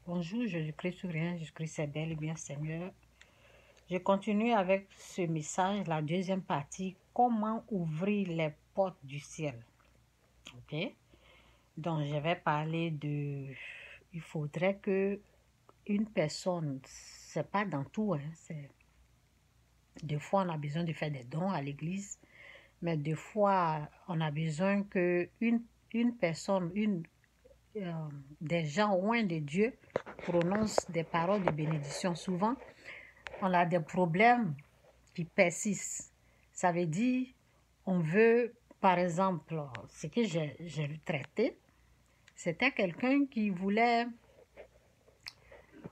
Bonjour, Jésus-Christ souverain, Jésus-Christ c'est bel et bien Seigneur. Je continue avec ce message, la deuxième partie, comment ouvrir les portes du ciel. Ok? Donc, je vais parler de... Il faudrait que une personne, c'est pas dans tout, hein, c'est... Des fois, on a besoin de faire des dons à l'église, mais des fois, on a besoin que une personne, des gens loin de Dieu prononcent des paroles de bénédiction. Souvent, on a des problèmes qui persistent. Ça veut dire, on veut, par exemple, ce que j'ai traité, c'était quelqu'un qui voulait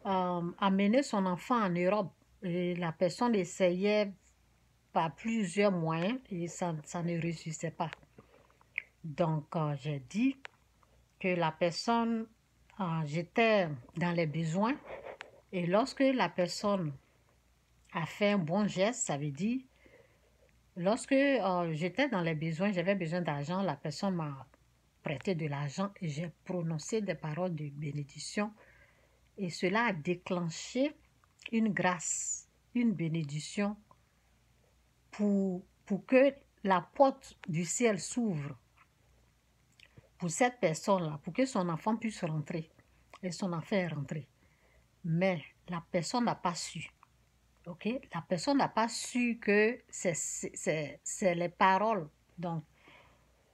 amener son enfant en Europe. Et la personne essayait par plusieurs moyens et ça ne réussissait pas. Donc, j'ai dit que la personne, j'étais dans les besoins et lorsque la personne a fait un bon geste, ça veut dire, lorsque j'étais dans les besoins, j'avais besoin d'argent, la personne m'a prêté de l'argent et j'ai prononcé des paroles de bénédiction et cela a déclenché une grâce, une bénédiction pour que la porte du ciel s'ouvre pour cette personne-là, pour que son enfant puisse rentrer. Et son enfant est rentré. Mais la personne n'a pas su. Ok? La personne n'a pas su que c'est les paroles. Donc,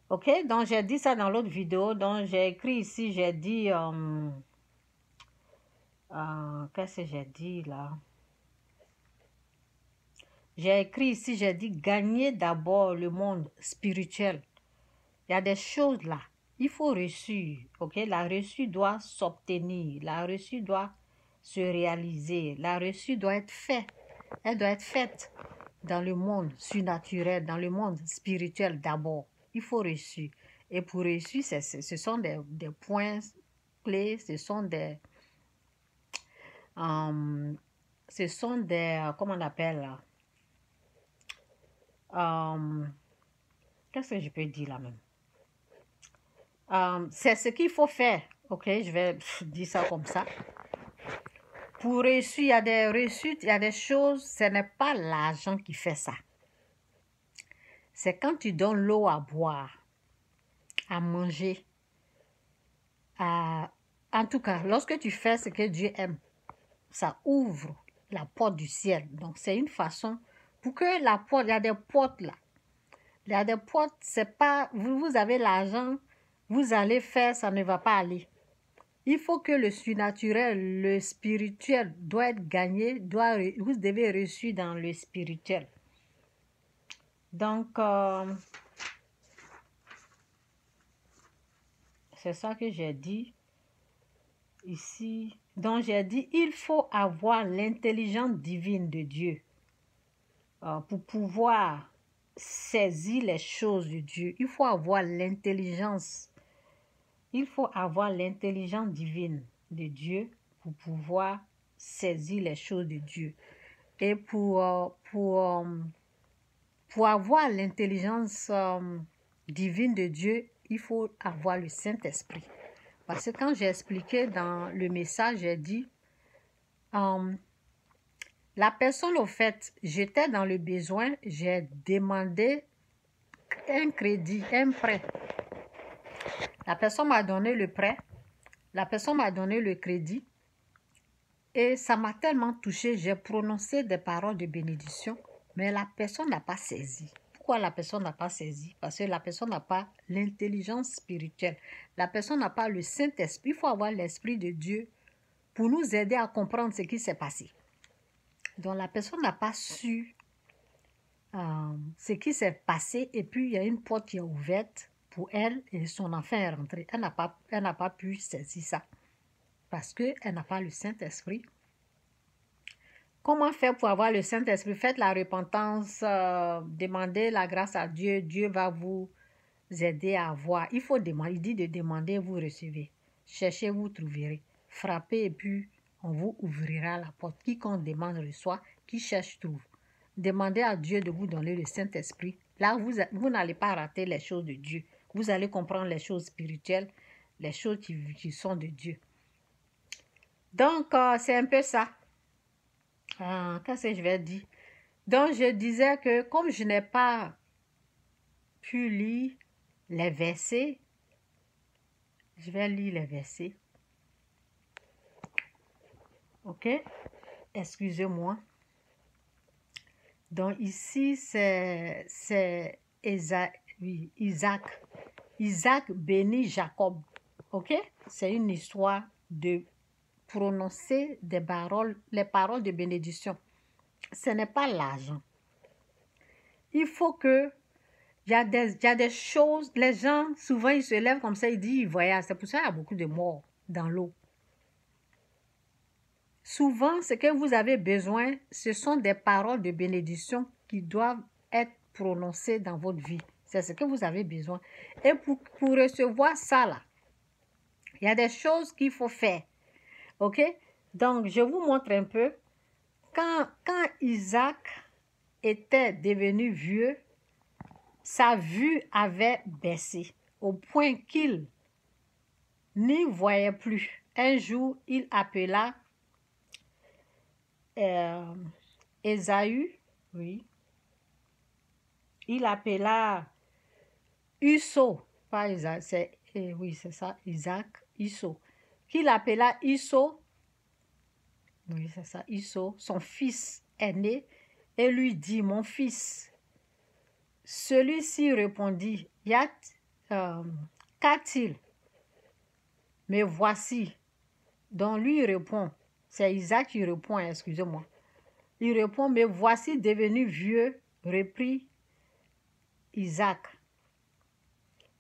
ok? Donc, j'ai dit ça dans l'autre vidéo. Donc, j'ai écrit ici, j'ai dit... qu'est-ce que j'ai dit là? J'ai écrit ici, j'ai dit gagner d'abord le monde spirituel. Il y a des choses là. Il faut réussir. Ok? La reçue doit s'obtenir. La reçue doit se réaliser. La reçue doit être faite. Elle doit être faite dans le monde surnaturel, dans le monde spirituel d'abord. Il faut réussir. Et pour réussir, ce sont des points clés, ce sont des... comment on appelle là? Qu'est-ce que je peux dire là même? C'est ce qu'il faut faire. Ok, je vais dire ça comme ça. Pour réussir, il y a des réussites, il y a des choses, ce n'est pas l'argent qui fait ça. C'est quand tu donnes l'eau à boire, à manger, en tout cas, lorsque tu fais ce que Dieu aime, ça ouvre la porte du ciel. Donc, c'est une façon pour que la porte, il y a des portes là. Il y a des portes, c'est pas, vous avez l'argent, vous allez faire, ça ne va pas aller. Il faut que le surnaturel, le spirituel doit être gagné, vous devez reçu dans le spirituel. Donc, c'est ça que j'ai dit ici. Donc, j'ai dit, il faut avoir l'intelligence divine de Dieu pour pouvoir saisir les choses de Dieu. Il faut avoir l'intelligence. Il faut avoir l'intelligence divine de Dieu pour pouvoir saisir les choses de Dieu. Et pour avoir l'intelligence divine de Dieu, il faut avoir le Saint-Esprit. Parce que quand j'ai expliqué dans le message, j'ai dit, la personne, au fait, j'étais dans le besoin, j'ai demandé un crédit, un prêt. La personne m'a donné le prêt, la personne m'a donné le crédit et ça m'a tellement touché, j'ai prononcé des paroles de bénédiction, mais la personne n'a pas saisi. Pourquoi la personne n'a pas saisi? Parce que la personne n'a pas l'intelligence spirituelle. La personne n'a pas le Saint-Esprit. Il faut avoir l'Esprit de Dieu pour nous aider à comprendre ce qui s'est passé. Donc la personne n'a pas su ce qui s'est passé et puis il y a une porte qui est ouverte pour elle et son enfant est rentré. Elle n'a pas pu saisir ça parce qu'elle n'a pas le Saint-Esprit. Comment faire pour avoir le Saint-Esprit? Faites la repentance, demandez la grâce à Dieu. Dieu va vous aider à avoir. Il faut demander. Il dit de demander, vous recevez. Cherchez, vous trouverez. Frappez et puis on vous ouvrira la porte. Quiconque demande reçoit, qui cherche trouve. Demandez à Dieu de vous donner le Saint-Esprit. Là, vous n'allez pas rater les choses de Dieu. Vous allez comprendre les choses spirituelles, les choses qui sont de Dieu. Donc, c'est un peu ça. Qu'est-ce que je vais dire? Donc, je disais que comme je n'ai pas pu lire les versets, je vais lire les versets. Ok? Excusez-moi. Donc, ici, c'est Isaac. Oui, Isaac. Isaac bénit Jacob. Ok? C'est une histoire de prononcer les paroles de bénédiction. Ce n'est pas l'argent. Il faut que, il y a des choses, les gens, souvent, ils se lèvent comme ça, ils disent, ils voyagent. C'est pour ça qu'il y a beaucoup de morts dans l'eau. Souvent, ce que vous avez besoin, ce sont des paroles de bénédiction qui doivent être prononcées dans votre vie. C'est ce que vous avez besoin. Et pour recevoir ça, là, il y a des choses qu'il faut faire. OK? Donc, je vous montre un peu. Quand Isaac était devenu vieux, sa vue avait baissé au point qu'il n'y voyait plus. Un jour, il appela Ésaü, oui. Il appela Usso, pas Isaac, oui, c'est ça, Isaac, Usso. Qu'il appela Usso, oui, c'est ça, Usso, son fils aîné, et lui dit, mon fils. Celui-ci répondit, qu'a-t-il? Mais voici. Donc lui répond, c'est Isaac qui répond, excusez-moi. Il répond, mais voici devenu vieux, reprit Isaac.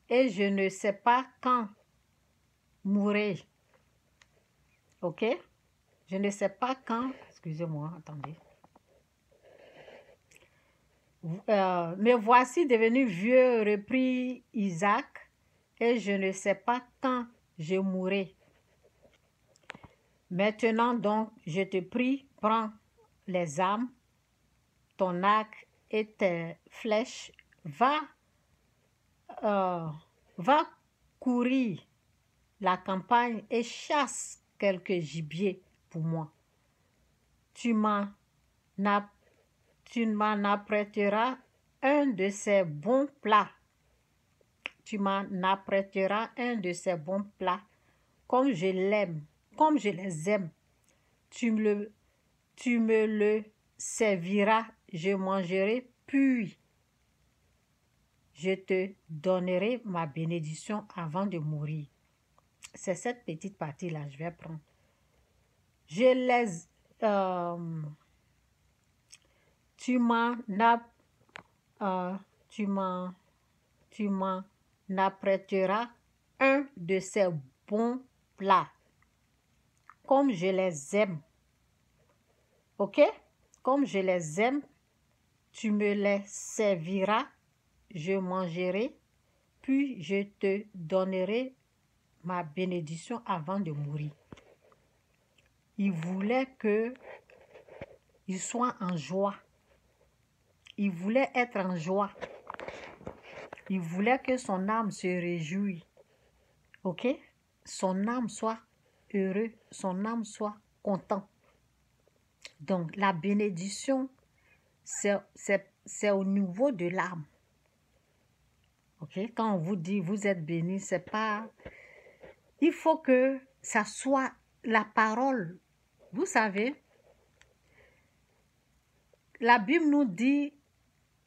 Et je ne sais pas quand mourir. Ok? Je ne sais pas quand, excusez-moi, attendez. Mais voici devenu vieux, reprit Isaac, et je ne sais pas quand je mourrai. Maintenant donc, je te prie, prends les armes, ton arc et tes flèches, va courir la campagne et chasse quelques gibiers pour moi. Tu m'en apprêteras un de ces bons plats. Tu m'en apprêteras un de ces bons plats, comme je les aime. Tu me le serviras, je mangerai, puis je te donnerai ma bénédiction avant de mourir. C'est cette petite partie-là, je vais prendre. Tu m'en apprêteras un de ces bons plats, comme je les aime. Ok? Comme je les aime, tu me les serviras, je mangerai, puis je te donnerai ma bénédiction avant de mourir. Il voulait qu'il soit en joie. Il voulait être en joie. Il voulait que son âme se réjouisse. Ok? Son âme soit heureuse, son âme soit contente. Donc, la bénédiction, c'est au niveau de l'âme. Ok? Quand on vous dit vous êtes béni, c'est pas... Il faut que ça soit la parole. Vous savez, la Bible nous dit,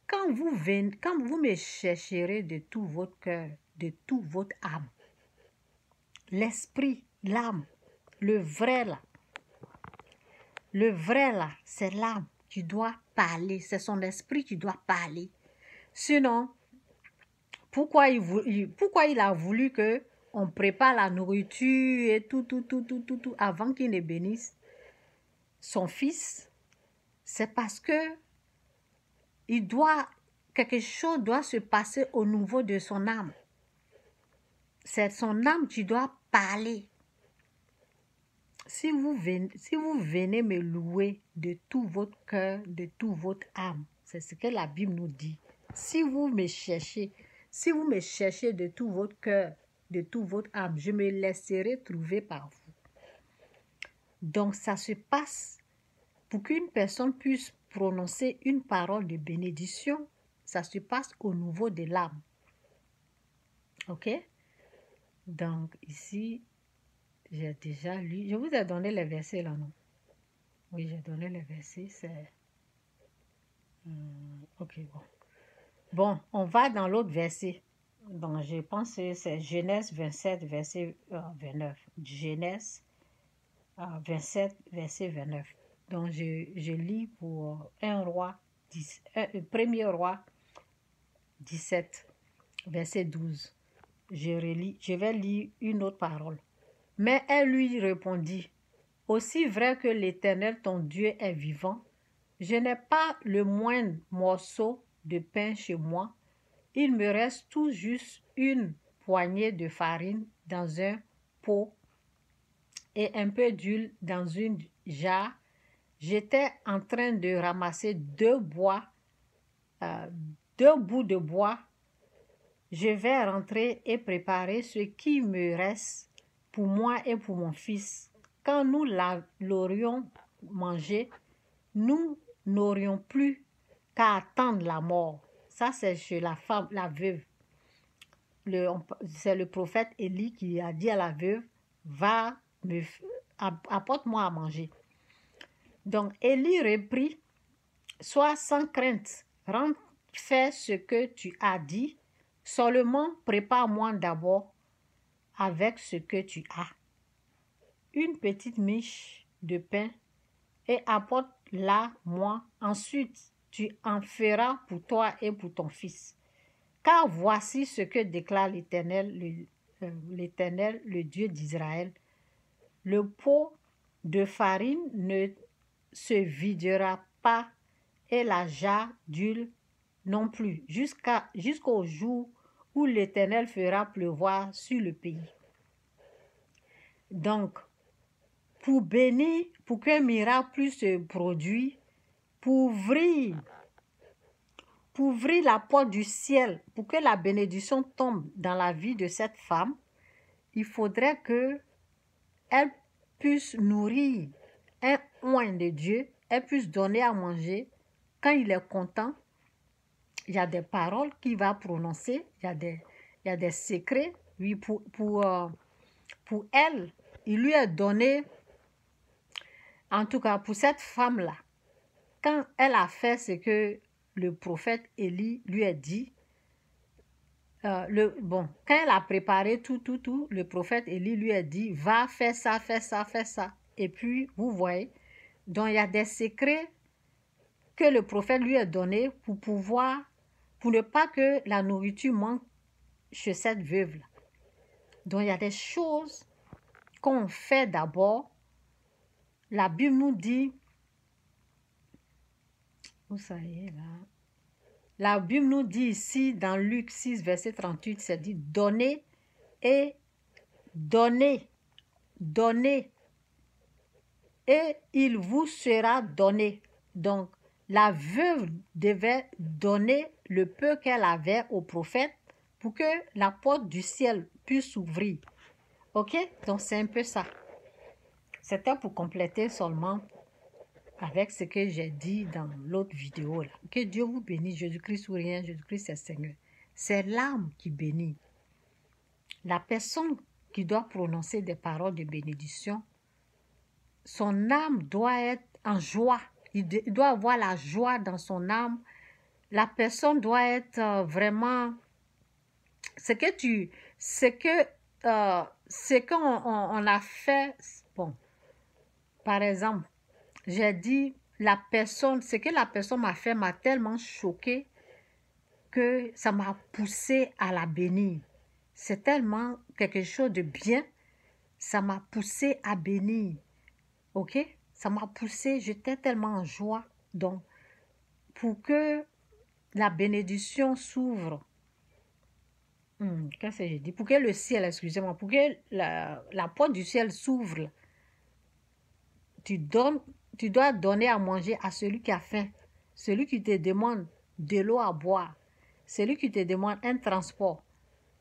quand vous me chercherez de tout votre cœur, de toute votre âme, l'esprit, l'âme, le vrai là, c'est l'âme qui doit parler, c'est son esprit qui doit parler. Sinon, pourquoi il a voulu que on prépare la nourriture et tout, avant qu'il ne bénisse son fils? C'est parce que quelque chose doit se passer au niveau de son âme. C'est son âme qui doit parler. Si vous venez me louer de tout votre cœur, de toute votre âme, c'est ce que la Bible nous dit. Si vous me cherchez de tout votre cœur, de toute votre âme, je me laisserai trouver par vous. Donc, ça se passe pour qu'une personne puisse prononcer une parole de bénédiction, ça se passe au niveau de l'âme. OK? Donc, ici, j'ai déjà lu. Je vous ai donné les versets là, non? Oui, j'ai donné les versets. C'est... OK, bon. Bon, on va dans l'autre verset. Donc, je pense que c'est Genèse 27, verset 29. Genèse 27, verset 29. Donc, je lis pour 1 roi, 1er roi 17, verset 12. Je vais lire une autre parole. Mais elle lui répondit, aussi vrai que l'Éternel ton Dieu est vivant, je n'ai pas le moindre morceau de pain chez moi. Il me reste tout juste une poignée de farine dans un pot et un peu d'huile dans une jarre. J'étais en train de ramasser deux bouts de bois. Je vais rentrer et préparer ce qui me reste pour moi et pour mon fils. Quand nous l'aurions mangé, nous n'aurions plus qu'à attendre la mort. Ça, c'est chez la femme, la veuve. C'est le prophète Élie qui a dit à la veuve, apporte-moi à manger. Donc, Élie reprit, sois sans crainte, rentre, fais ce que tu as dit, seulement prépare-moi d'abord avec ce que tu as. Une petite miche de pain et apporte-la moi. Ensuite, tu en feras pour toi et pour ton fils. Car voici ce que déclare l'Éternel, le Dieu d'Israël. Le pot de farine ne se videra pas et la jarre d'huile non plus, jusqu'au jour où l'Éternel fera pleuvoir sur le pays. Donc, pour bénir, pour qu'un miracle puisse se produire, pour ouvrir la porte du ciel, pour que la bénédiction tombe dans la vie de cette femme, il faudrait qu'elle puisse nourrir un oint de Dieu, elle puisse donner à manger. Quand il est content, il y a des paroles qu'il va prononcer, il y a des secrets. Oui, pour elle, il lui a donné, en tout cas pour cette femme-là, quand elle a fait ce que le prophète Élie lui a dit, quand elle a préparé tout, le prophète Élie lui a dit, va, fais ça, fais ça, fais ça. Et puis, vous voyez, donc il y a des secrets que le prophète lui a donnés pour ne pas que la nourriture manque chez cette veuve-là. Donc, il y a des choses qu'on fait d'abord. La Bible nous dit, où ça y est là? La Bible nous dit ici, dans Luc 6, verset 38, c'est dit, donnez et donnez, donnez, et il vous sera donné. Donc, la veuve devait donner le peu qu'elle avait au prophète pour que la porte du ciel puisse s'ouvrir. OK? Donc, c'est un peu ça. C'était pour compléter seulement avec ce que j'ai dit dans l'autre vidéo. Là. Que Dieu vous bénisse. Jésus-Christ ou rien, Jésus-Christ est Seigneur. C'est l'âme qui bénit. La personne qui doit prononcer des paroles de bénédiction, son âme doit être en joie. Il doit avoir la joie dans son âme. La personne doit être vraiment... Ce qu'on a fait... Bon, par exemple, j'ai dit, ce que la personne m'a fait m'a tellement choquée que ça m'a poussé à la bénir. C'est tellement quelque chose de bien, ça m'a poussé à bénir. OK? Ça m'a poussé, j'étais tellement en joie. Donc, pour que la bénédiction s'ouvre, qu'est-ce que j'ai dit? Pour que le ciel, excusez-moi, pour que la porte du ciel s'ouvre, tu dois donner à manger à celui qui a faim, celui qui te demande de l'eau à boire, celui qui te demande un transport,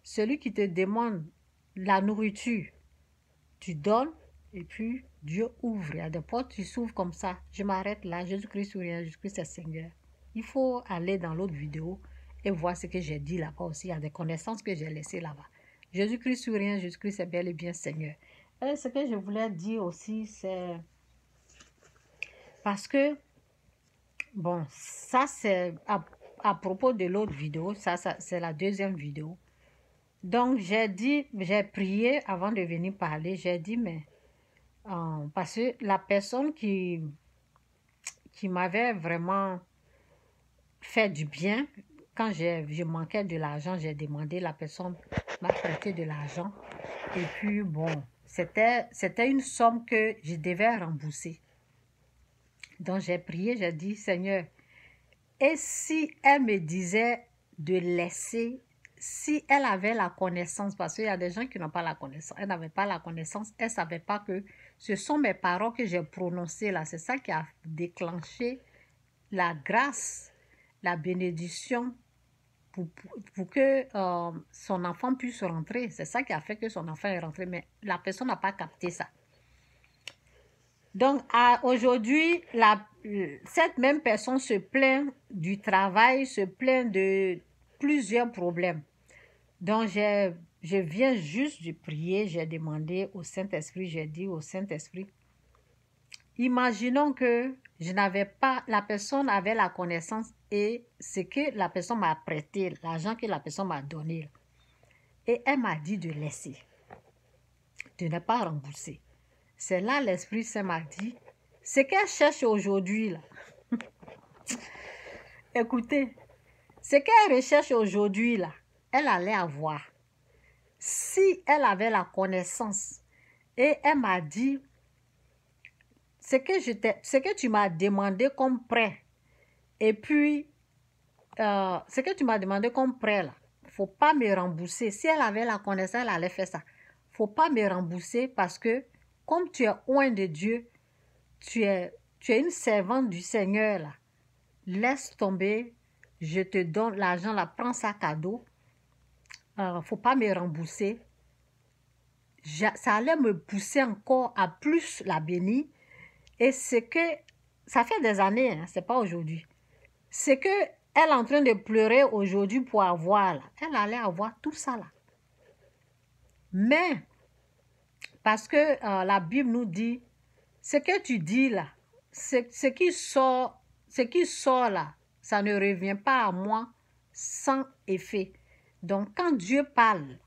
celui qui te demande la nourriture. Tu donnes Et puis, Dieu ouvre. Il y a des portes qui s'ouvrent comme ça. Je m'arrête là. Jésus-Christ ou rien. Jésus-Christ est Seigneur. Il faut aller dans l'autre vidéo et voir ce que j'ai dit là-bas aussi. Il y a des connaissances que j'ai laissées là-bas. Jésus-Christ ou rien. Jésus-Christ est bel et bien Seigneur. Et ce que je voulais dire aussi, c'est... Parce que, bon, ça c'est à propos de l'autre vidéo. Ça c'est la deuxième vidéo. Donc, j'ai prié avant de venir parler. J'ai dit, mais... parce que la personne qui m'avait vraiment fait du bien, quand je manquais de l'argent, j'ai demandé, la personne m'a prêté de l'argent. Et puis, bon, c'était une somme que je devais rembourser. Donc, j'ai prié, j'ai dit, Seigneur, et si elle me disait de laisser, si elle avait la connaissance, parce qu'il y a des gens qui n'ont pas la connaissance, elle n'avait pas la connaissance, elle ne savait pas que ce sont mes paroles que j'ai prononcées là, c'est ça qui a déclenché la grâce, la bénédiction pour que son enfant puisse rentrer. C'est ça qui a fait que son enfant est rentré, mais la personne n'a pas capté ça. Donc, aujourd'hui, cette même personne se plaint du travail, se plaint de plusieurs problèmes. Donc, je viens juste de prier, j'ai demandé au Saint-Esprit, j'ai dit au Saint-Esprit, imaginons que je n'avais pas, la personne avait la connaissance et ce que la personne m'a prêté, l'argent que la personne m'a donné. Et elle m'a dit de laisser, de ne pas rembourser. C'est là l'Esprit Saint m'a dit, ce qu'elle cherche aujourd'hui, là, écoutez, ce qu'elle recherche aujourd'hui, là, elle allait avoir. Si elle avait la connaissance, et elle m'a dit, ce que tu m'as demandé comme prêt, et puis, ce que tu m'as demandé comme prêt, là, il ne faut pas me rembourser. Si elle avait la connaissance, elle allait faire ça. Il ne faut pas me rembourser parce que, comme tu es loin de Dieu, tu es une servante du Seigneur, là. Laisse tomber, je te donne l'argent, là, prends ça cadeau. Faut pas me rembourser. Ça allait me pousser encore à plus la bénir. Et c'est que, ça fait des années, hein, c'est pas aujourd'hui. C'est que elle est en train de pleurer aujourd'hui pour avoir, là. Elle allait avoir tout ça, là. Mais, parce que la Bible nous dit, ce que tu dis là, ce qui sort là, ça ne revient pas à moi sans effet. Donc, quand Dieu parle,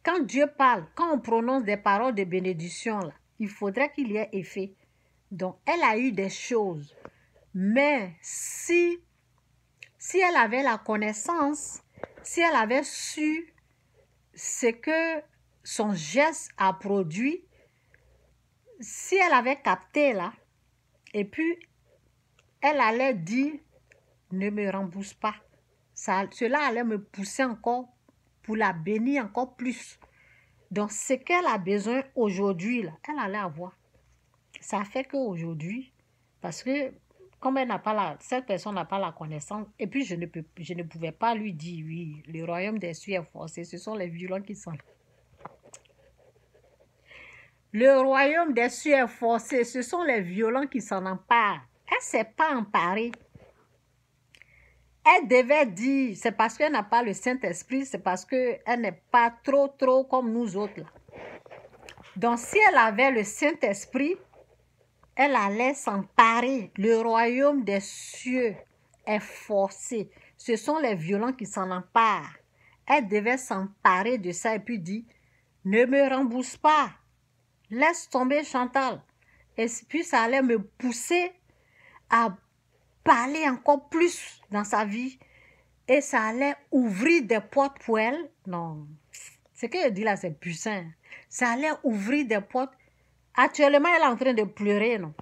quand on prononce des paroles de bénédiction, là, il faudrait qu'il y ait effet. Donc, elle a eu des choses. Mais si elle avait la connaissance, si elle avait su ce que son geste a produit, si elle avait capté là, et puis elle allait dire, ne me rembourse pas. Cela allait me pousser encore pour la bénir encore plus. Donc, ce qu'elle a besoin aujourd'hui, là, elle allait avoir. Ça fait qu'aujourd'hui, parce que comme cette personne n'a pas la connaissance, et puis je ne pouvais pas lui dire, oui, le royaume des cieux est forcé, ce sont les violents qui sont là. Le royaume des cieux est forcé, ce sont les violents qui s'en emparent. Elle ne s'est pas emparée. Elle devait dire, c'est parce qu'elle n'a pas le Saint-Esprit, c'est parce qu'elle n'est pas trop comme nous autres, là. Donc, si elle avait le Saint-Esprit, elle allait s'emparer. Le royaume des cieux est forcé. Ce sont les violents qui s'en emparent. Elle devait s'emparer de ça et puis dire, ne me rembourse pas. Laisse tomber Chantal. Et puis ça allait me pousser à parler encore plus dans sa vie. Et ça allait ouvrir des portes pour elle. Non, ce que je dis là, c'est puissant. Ça allait ouvrir des portes. Actuellement, elle est en train de pleurer, non?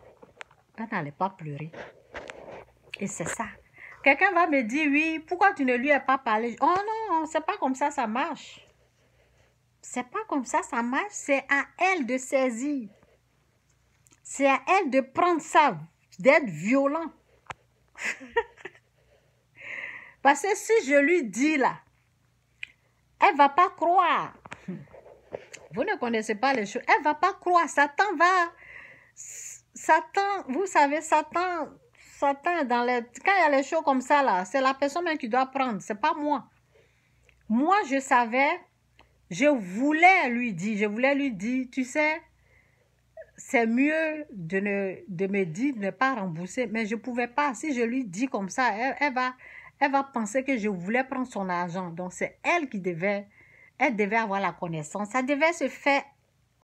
Elle n'allait pas pleurer. Et c'est ça. Quelqu'un va me dire, oui, pourquoi tu ne lui as pas parlé? Oh non, c'est pas comme ça marche. C'est pas comme ça marche. C'est à elle de saisir. C'est à elle de prendre ça, d'être violent. Parce que si je lui dis là, elle ne va pas croire. Vous ne connaissez pas les choses. Elle ne va pas croire. Satan va... Satan, vous savez, Satan dans les... Quand il y a les choses comme ça, là, c'est la personne même qui doit prendre. Ce n'est pas moi. Moi, je savais, je voulais lui dire, tu sais, c'est mieux de me dire de ne pas rembourser. Mais je ne pouvais pas. Si je lui dis comme ça, elle va penser que je voulais prendre son argent. Donc, c'est elle qui devait... Elle devait avoir la connaissance. Ça devait se faire